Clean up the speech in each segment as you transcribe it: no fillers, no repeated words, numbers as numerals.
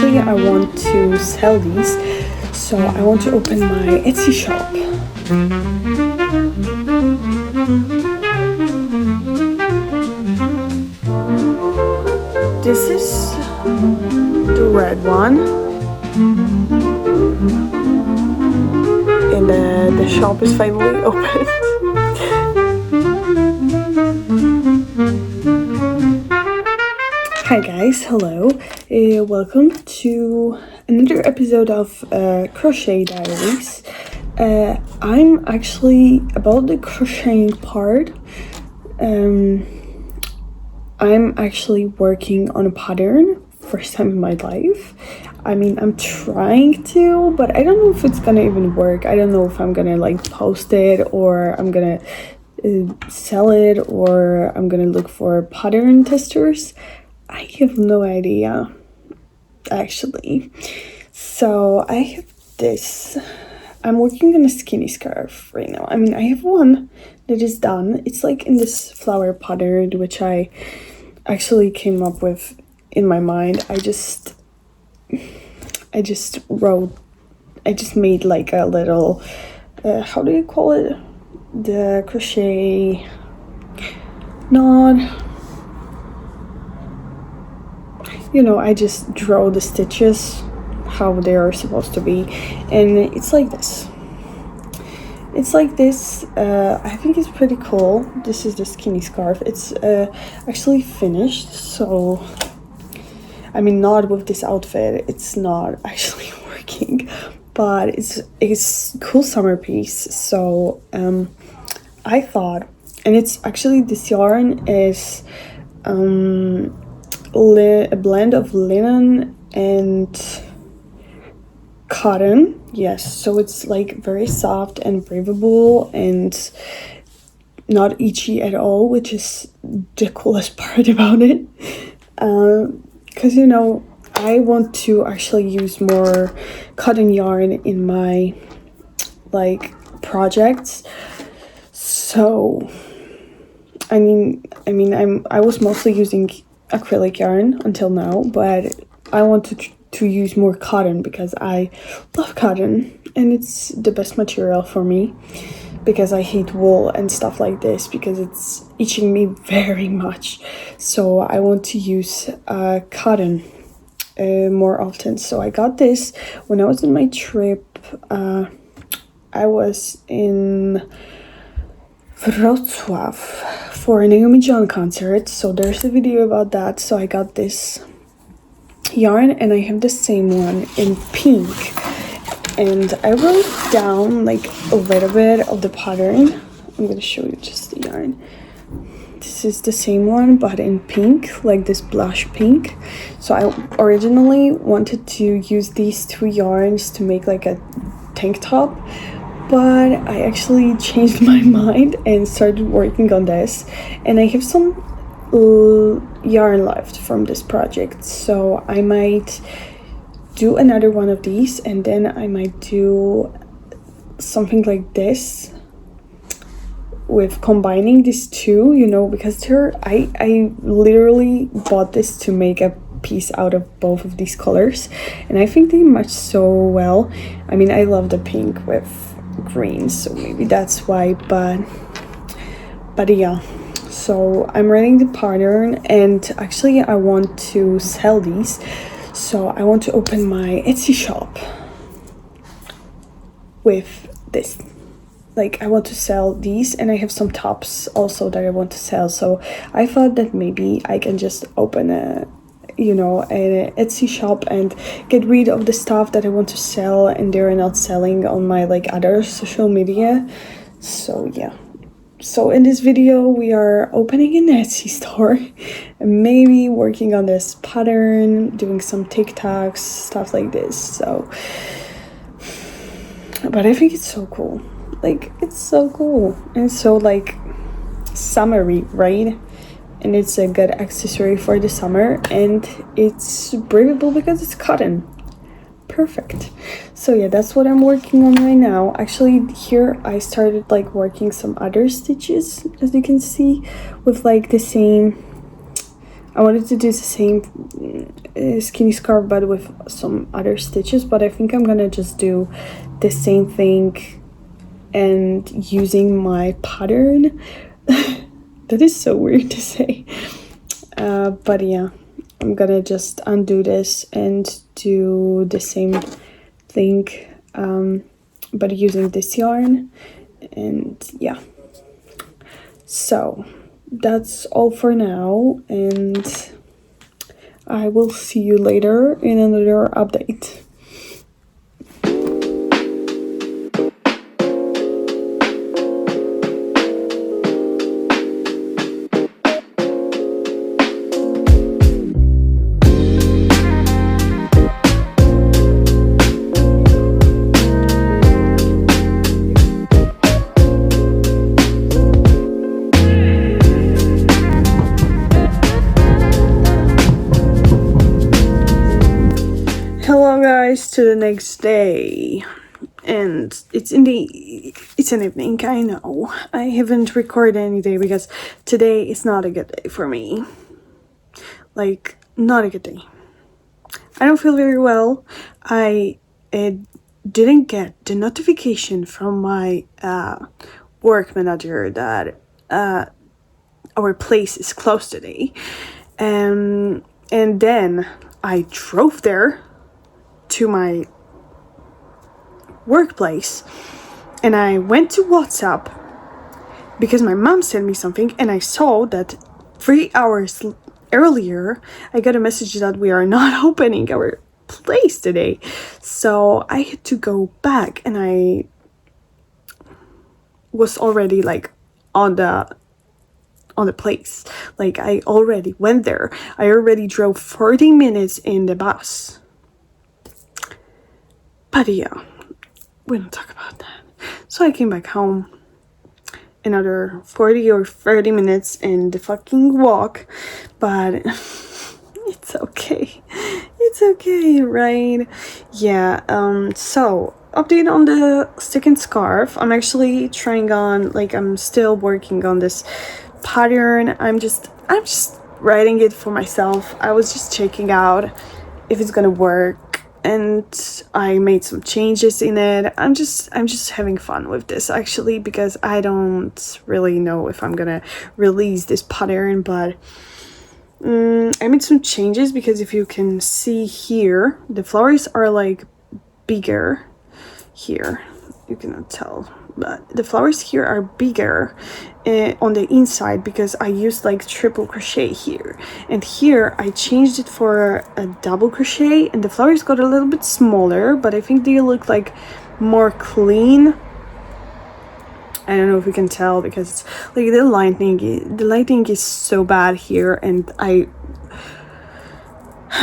actually I want to sell these, so I want to open my Etsy shop. This is the red one, and the shop is finally open. Hi guys, hello, welcome to another episode of Crochet Diaries. I'm actually, about the crocheting part, I'm actually working on a pattern, first time in my life. I mean, I'm trying to, but I don't know if it's gonna even work. I don't know if I'm gonna like post it, or I'm gonna sell it, or I'm gonna look for pattern testers. I have no idea, actually. So I have this. I'm working on a skinny scarf right now. I mean, I have one that is done. It's like in this flower pattern, which I actually came up with in my mind. I just made like a little, how do you call it? The crochet knot. You know, I just draw the stitches how they are supposed to be, and it's like this. It's like this. I think it's pretty cool. This is the skinny scarf. It's actually finished, so I mean, not with this outfit, it's not actually working, but it's a cool summer piece. So I thought, and it's actually, this yarn is a blend of linen and cotton. Yes, so it's like very soft and breathable and not itchy at all, which is the coolest part about it. Because, you know, I want to actually use more cotton yarn in my like projects. So I was mostly using acrylic yarn until now, but I wanted to use more cotton because I love cotton and it's the best material for me, because I hate wool and stuff like this because it's itching me very much. So I want to use cotton more often. So I got this when I was on my trip. I was in Wrocław for a Naomi John concert, so there's a video about that. So I got this yarn, and I have the same one in pink, and I wrote down like a little bit of the pattern. I'm gonna show you just the yarn. This is the same one but in pink, like this blush pink. So I originally wanted to use these two yarns to make like a tank top, but I actually changed my mind and started working on this, and I have some yarn left from this project, so I might do another one of these, and then I might do something like this with combining these two, you know, because I literally bought this to make a piece out of both of these colors, and I think they match so well. I mean, I love the pink with green, so maybe that's why, but yeah. So I'm writing the pattern, and actually I want to sell these, so I want to open my Etsy shop with this. Like, I want to sell these, and I have some tops also that I want to sell. So I thought that maybe I can just open an Etsy shop and get rid of the stuff that I want to sell and they're not selling on my like other social media. So yeah. So in this video we are opening an Etsy store and maybe working on this pattern, doing some TikToks, stuff like this. So, but I think it's so cool. Like, it's so cool and so like summery, right? And it's a good accessory for the summer, and it's breathable because it's cotton. Perfect. So yeah, that's what I'm working on right now. Actually, here I started like working some other stitches, as you can see, with like the same I wanted to do the same skinny scarf but with some other stitches, but I think I'm gonna just do the same thing and using my pattern. That is so weird to say, but yeah, I'm gonna just undo this and do the same thing, but using this yarn. And yeah, so that's all for now, and I will see you later in another update. Hello guys, to the next day, and it's an evening. I know I haven't recorded any day because today is not a good day for me, like not a good day. I don't feel very well. I didn't get the notification from my work manager that our place is closed today, and then I drove there to my workplace and I went to WhatsApp because my mom sent me something, and I saw that 3 hours earlier I got a message that we are not opening our place today. So I had to go back, and I was already like on the place. Like I already went there. I already drove 40 minutes in the bus. But yeah, we don't talk about that. So I came back home, another 40 or 30 minutes in the fucking walk, but it's okay. It's okay, right? Yeah, so update on the second scarf. I'm actually trying on, like, I'm still working on this pattern. I'm just writing it for myself. I was just checking out if it's gonna work, and I made some changes in it. I'm just having fun with this actually, because I don't really know if I'm gonna release this pattern, but I made some changes because if you can see here, the flowers are like bigger here. You cannot tell, but the flowers here are bigger on the inside because I used like triple crochet here, and here I changed it for a double crochet, and the flowers got a little bit smaller, but I think they look like more clean. I don't know if you can tell because it's like the lighting is so bad here, and I'm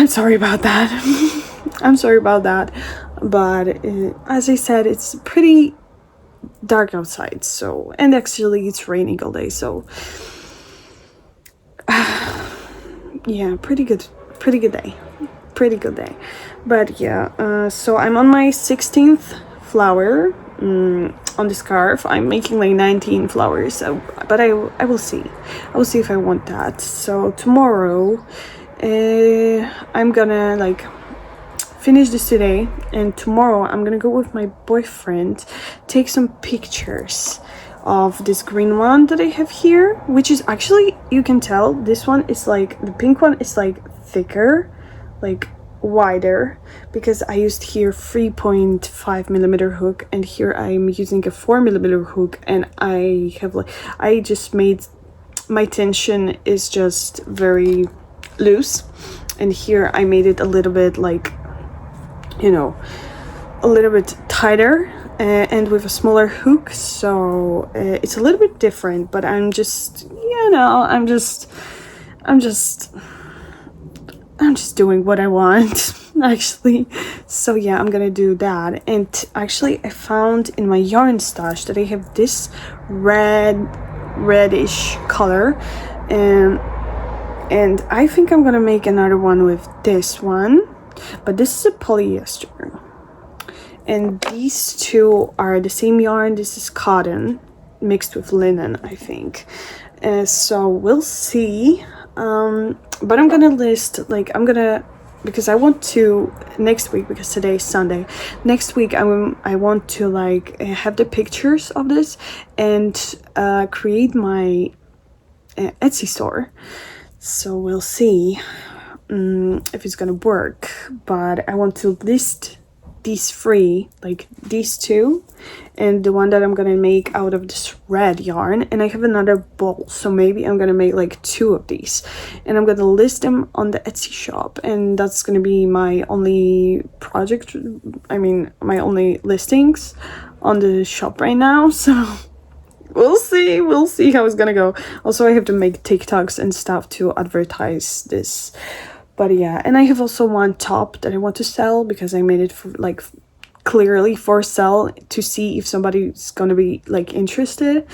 sorry about that. I'm sorry about that, but as I said, it's pretty dark outside, so, and actually it's raining all day, so yeah, pretty good day. But yeah, so I'm on my 16th flower on the scarf. I'm making like 19 flowers, so, but I will see if I want that. So tomorrow I'm gonna like finish this today, and tomorrow I'm gonna go with my boyfriend, take some pictures of this green one that I have here, which is actually, you can tell this one is like, the pink one is like thicker, like wider, because I used here 3.5 millimeter hook, and here I'm using a 4 millimeter hook, and I have like, I just made my tension is just very loose, and here I made it a little bit like, you know, a little bit tighter and with a smaller hook, so it's a little bit different, but I'm just, you know, I'm just doing what I want actually. So yeah, I'm gonna do that. And actually I found in my yarn stash that I have this reddish color, and I think I'm gonna make another one with this one, but this is a polyester, and these two are the same yarn. This is cotton mixed with linen, I think. So we'll see. but I'm gonna list, like, because I want to next week, because today is Sunday, next week I want to like have the pictures of this and create my Etsy store. So we'll see if it's gonna work, but I want to list these three, like these two, and the one that I'm gonna make out of this red yarn, and I have another bowl, so maybe I'm gonna make like 2 of these, and I'm gonna list them on the Etsy shop, and that's gonna be my only project, I mean my only listings on the shop right now. So we'll see how it's gonna go. Also, I have to make TikToks and stuff to advertise this. But yeah, and I have also one top that I want to sell, because I made it for like clearly for sale to see if somebody's gonna be like interested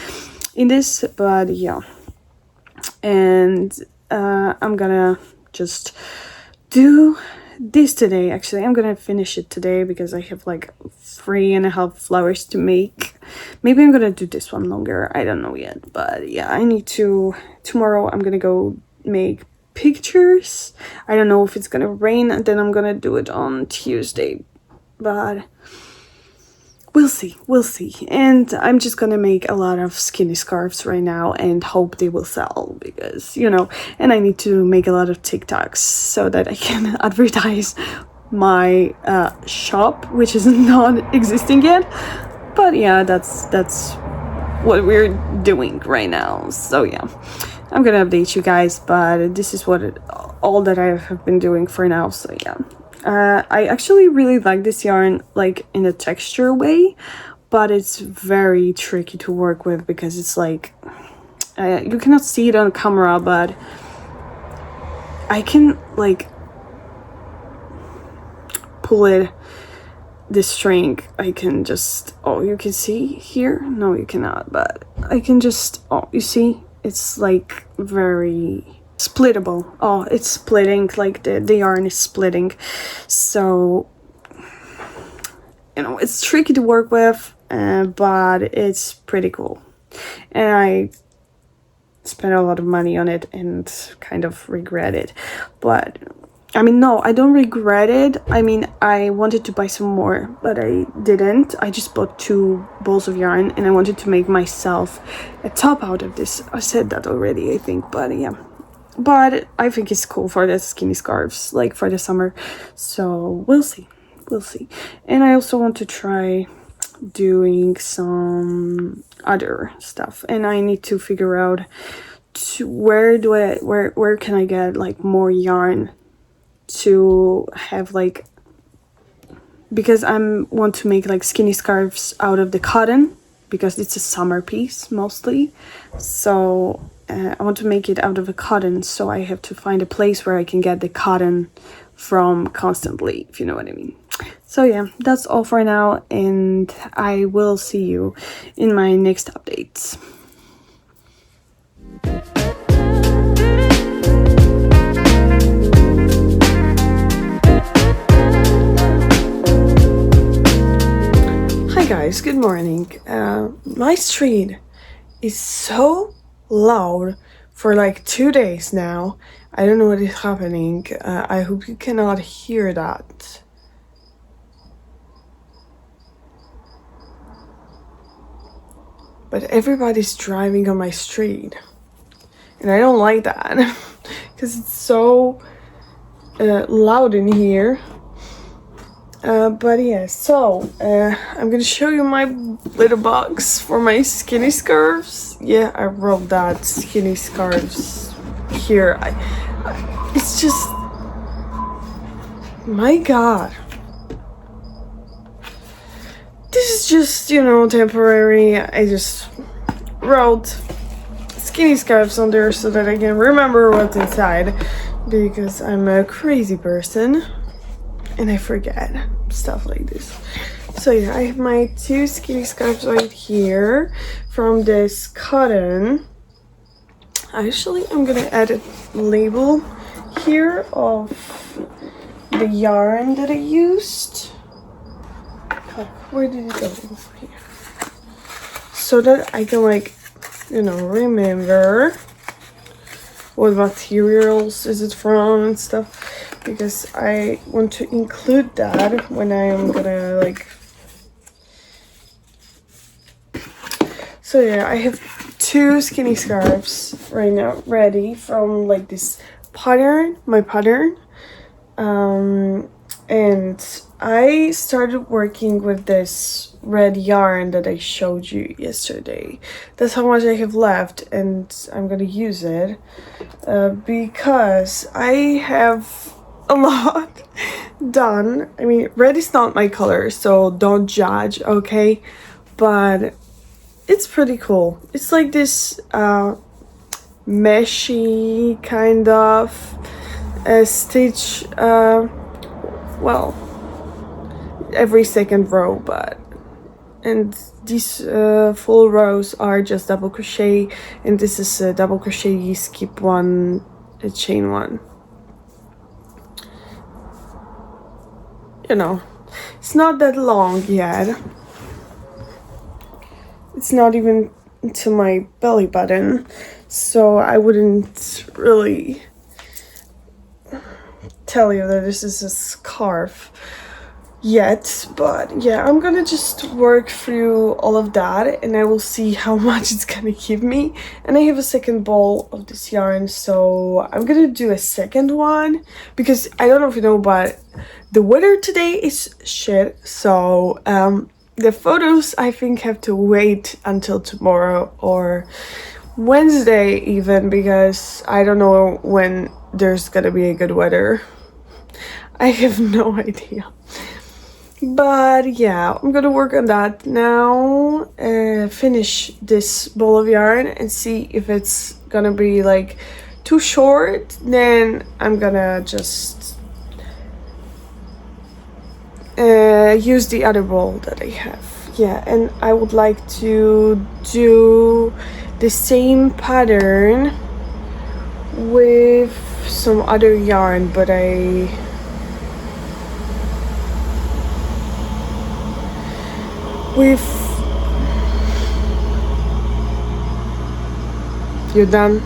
in this. But yeah, and I'm gonna just do this today. Actually, I'm gonna finish it today because I have like 3.5 flowers to make. Maybe I'm gonna do this one longer, I don't know yet. But yeah, I need to, tomorrow I'm gonna go make pictures. I don't know if it's gonna rain, and then I'm gonna do it on Tuesday, but we'll see. And I'm just gonna make a lot of skinny scarves right now and hope they will sell, because you know, and I need to make a lot of TikToks so that I can advertise my shop, which is not existing yet. But yeah, that's what we're doing right now. So yeah, I'm gonna update you guys, but this is all that I have been doing for now. So yeah, I actually really like this yarn, like in a texture way, but it's very tricky to work with because it's like you cannot see it on camera, but I can like pull it, the string. I can just, oh, you can see here, no you cannot, but I can just, oh, you see, it's like very splittable. Oh, it's splitting, like the yarn is splitting. So you know, it's tricky to work with, but it's pretty cool, and I spent a lot of money on it and kind of regret it. But I mean, no, I don't regret it. I mean, I wanted to buy some more, but I didn't. I just bought 2 balls of yarn, and I wanted to make myself a top out of this. I said that already, I think, but yeah. But I think it's cool for the skinny scarves, like for the summer. So we'll see. And I also want to try doing some other stuff, and I need to figure out where can I get like more yarn to have, like, because I want to make like skinny scarves out of the cotton, because it's a summer piece mostly. So I want to make it out of a cotton, so I have to find a place where I can get the cotton from constantly, if you know what I mean. So yeah, that's all for now, and I will see you in my next updates. Hi guys, good morning. My street is so loud for like 2 days now. I don't know what is happening. I hope you cannot hear that. But everybody's driving on my street, and I don't like that because it's so loud in here. But yeah, so I'm gonna show you my little box for my skinny scarves. Yeah, I wrote that, skinny scarves here. It's just, my god, this is just, you know, temporary. I just wrote skinny scarves on there so that I can remember what's inside, because I'm a crazy person and I forget stuff like this. So yeah, I have my 2 skinny scarves right here from this cotton. Actually, I'm gonna add a label here of the yarn that I used. Where did it go? Over here. So that I can, like, you know, remember what materials is it from and stuff, because I want to include that when I am gonna like. So yeah, I have 2 skinny scarves right now ready from like this pattern, my pattern. And I started working with this red yarn that I showed you yesterday. That's how much I have left, and I'm gonna use it because I have a lot done. I mean, red is not my color, so don't judge, okay? But it's pretty cool. It's like this meshy kind of stitch, well, every second row, but and these full rows are just double crochet, and this is a double crochet, you skip one, a chain one. You know, it's not that long yet. It's not even to my belly button, so I wouldn't really tell you that this is a scarf yet. But yeah, I'm gonna just work through all of that, and I will see how much it's gonna give me. And I have a second ball of this yarn, so I'm gonna do a second one, because I don't know if you know, but the weather today is shit, so the photos I think have to wait until tomorrow or Wednesday even, because I don't know when there's gonna be a good weather. I have no idea. But yeah, I'm gonna work on that now, finish this ball of yarn and see if it's gonna be like too short. Then I'm gonna just use the other ball that I have. Yeah, and I would like to do the same pattern with some other yarn, but you done?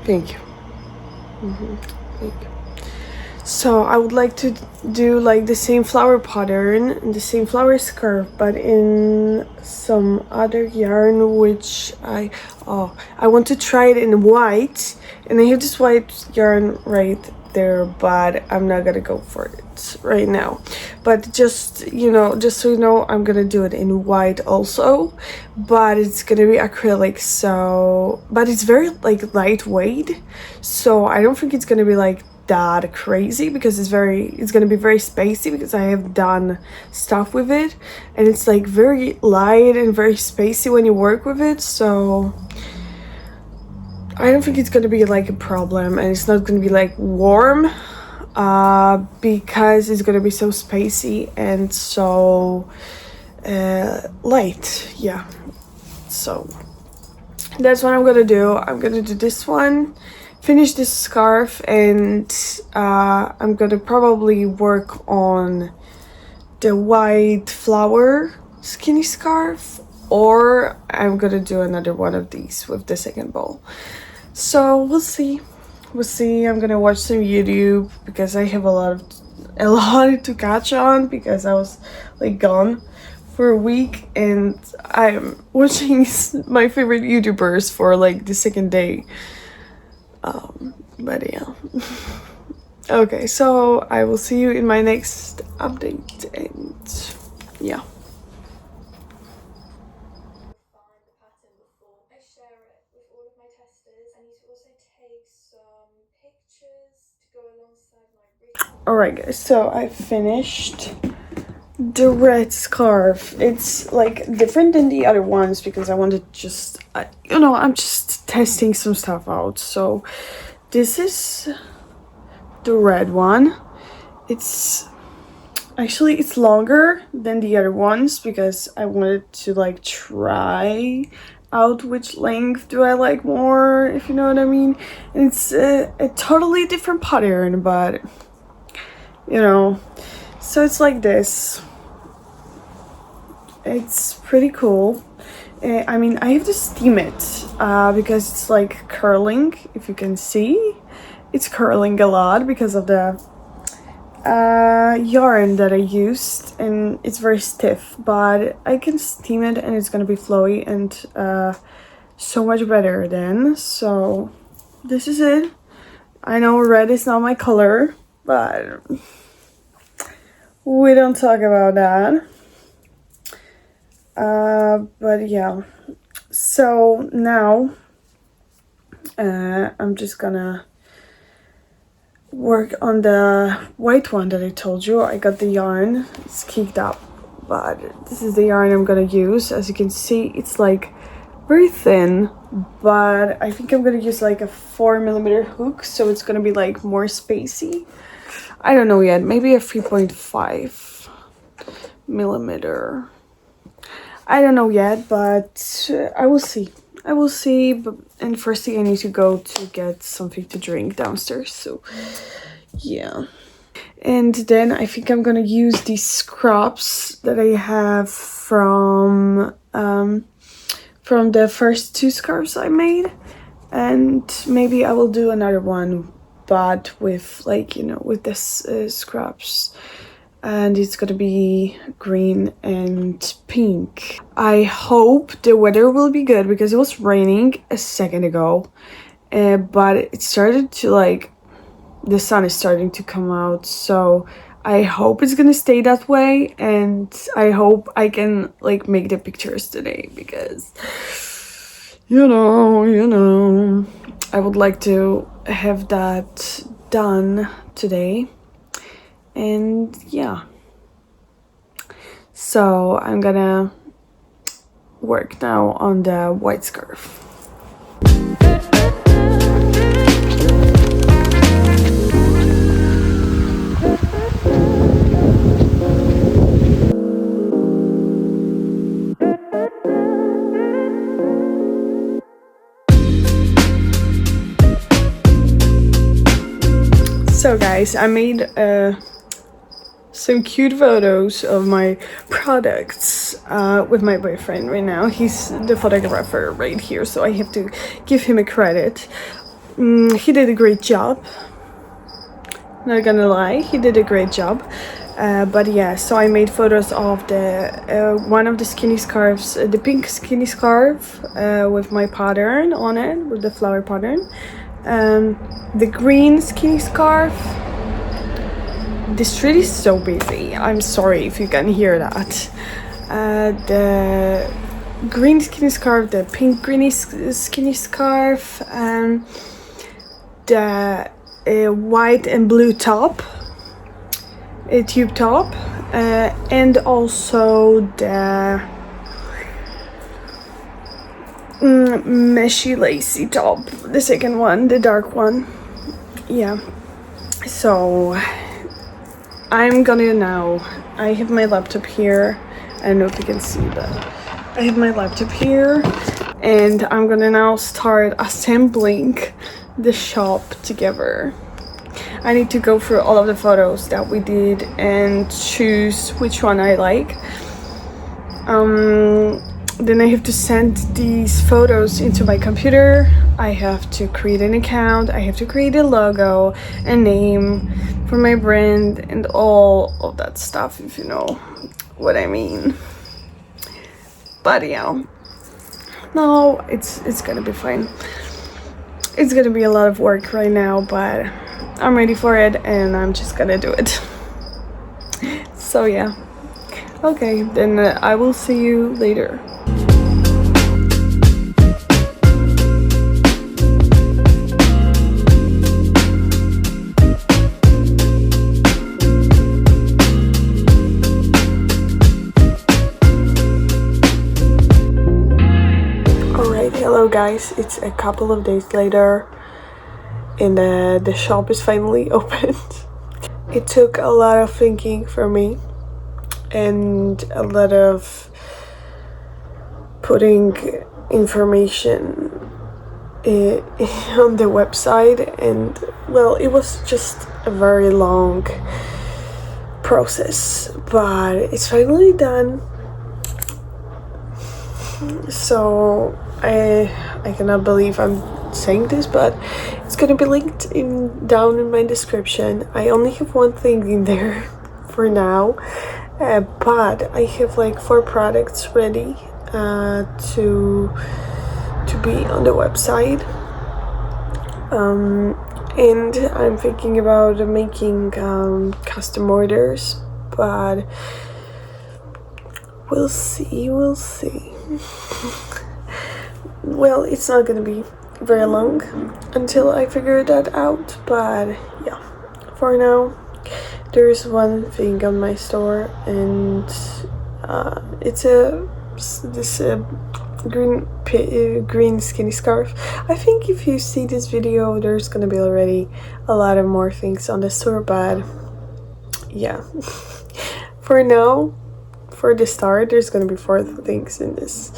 Thank you. Thank you. So I would like to do like the same flower pattern and the same flower scarf, but in some other yarn, which I want to try it in white, and I have this white yarn right there, but I'm not gonna go for it right now. But just so you know, I'm gonna do it in white also, but it's gonna be acrylic, so but it's very like lightweight, so I don't think it's gonna be like that crazy, because it's gonna be very spacey, because I have done stuff with it and it's like very light and very spacey when you work with it, so I don't think it's gonna be like a problem, and it's not gonna be like warm because it's gonna be so spacey and so light. Yeah, so that's what I'm gonna do. I'm gonna do this one, finish this scarf, and I'm gonna probably work on the white flower skinny scarf, or I'm gonna do another one of these with the second bowl. So we'll see. I'm gonna watch some YouTube, because I have a lot to catch on, because I was like gone for a week, and I'm watching my favorite YouTubers for like the second day. But yeah. Okay, so I will see you in my next update, and yeah. Find the pattern before I share it with all of my testers. I need to also take some pictures to go alongside my written. Alright guys, so I finished the red scarf. It's like different than the other ones, because I wanted just I'm just testing some stuff out. So this is the red one. It's longer than the other ones, because I wanted to like try out which length do I like more, if you know what I mean. And it's a totally different pattern, but so it's like this. It's pretty cool. I mean, I have to steam it because it's like curling. If you can see, it's curling a lot because of the yarn that I used, and it's very stiff, but I can steam it and it's gonna be flowy and so much better then. So this is it. I know red is not my color, but we don't talk about that. But yeah, so now I'm just gonna work on the white one that I told you. I got the yarn, it's kicked up, but this is the yarn I'm gonna use. As you can see, it's like very thin, but I think I'm gonna use like a 4mm hook, so it's gonna be like more spacey. I don't know yet, maybe a 3.5mm. I don't know yet, but I will see. I will see, but and first thing I need to go to get something to drink downstairs, so yeah. And then I think I'm gonna use these scraps that I have from the first 2 scarves I made, and maybe I will do another one, but with like, you know, with this scraps. And it's gonna be green and pink. I hope the weather will be good because it was raining a second ago, but it started to like, the sun is starting to come out, so I hope it's gonna stay that way, and I hope I can like make the pictures today because you know I would like to have that done today. And yeah, so I'm gonna work now on the white scarf. So guys, I made some cute photos of my products with my boyfriend right now. He's the photographer right here, so I have to give him a credit. He did a great job, not gonna lie, he did a great job. But yeah, so I made photos of the one of the skinny scarves, the pink skinny scarf with my pattern on it, with the flower pattern, the green skinny scarf. The street is so busy, I'm sorry if you can hear that. The green skinny scarf, the pink skinny scarf, the white and blue top, a tube top, and also the meshy lacy top, the second one, the dark one. Yeah, so I'm gonna now, I have my laptop here, I don't know if you can see that, I have my laptop here, and I'm gonna now start assembling the shop together. I need to go through all of the photos that we did and choose which one I like. Then I have to send these photos into my computer. I have to create an account, I have to create a logo, a name for my brand, and all of that stuff, if you know what I mean. But yeah, no, it's gonna be fine. It's gonna be a lot of work right now, but I'm ready for it and I'm just gonna do it. So yeah, okay, then I will see you later. Hello guys, it's a couple of days later and the shop is finally opened. It took a lot of thinking for me and a lot of putting information on the website, and well, it was just a very long process, but it's finally done. So I cannot believe I'm saying this, but it's gonna be linked down in my description. I only have one thing in there for now, but I have like 4 products ready to be on the website. And I'm thinking about making custom orders, but we'll see. Well, it's not gonna be very long until I figure that out, but yeah, for now there's one thing on my store, and it's this green skinny scarf. I think if you see this video, there's gonna be already a lot of more things on the store, but yeah. For now, for the start, there's gonna be 4 things in this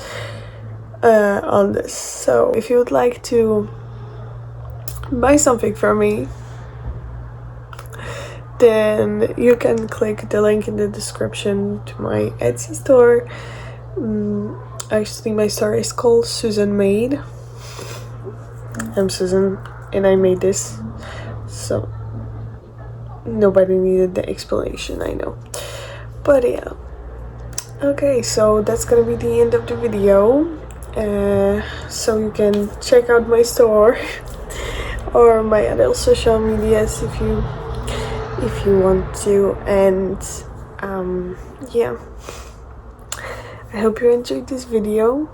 on this. So if you would like to buy something from me, then you can click the link in the description to my Etsy store. Actually, my store is called Suzan Made. I'm Susan and I made this, so nobody needed the explanation, I know. But yeah, okay, so that's gonna be the end of the video. So you can check out my store or my other social medias if you want to, and yeah, I hope you enjoyed this video,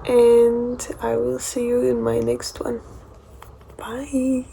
and I will see you in my next one. Bye.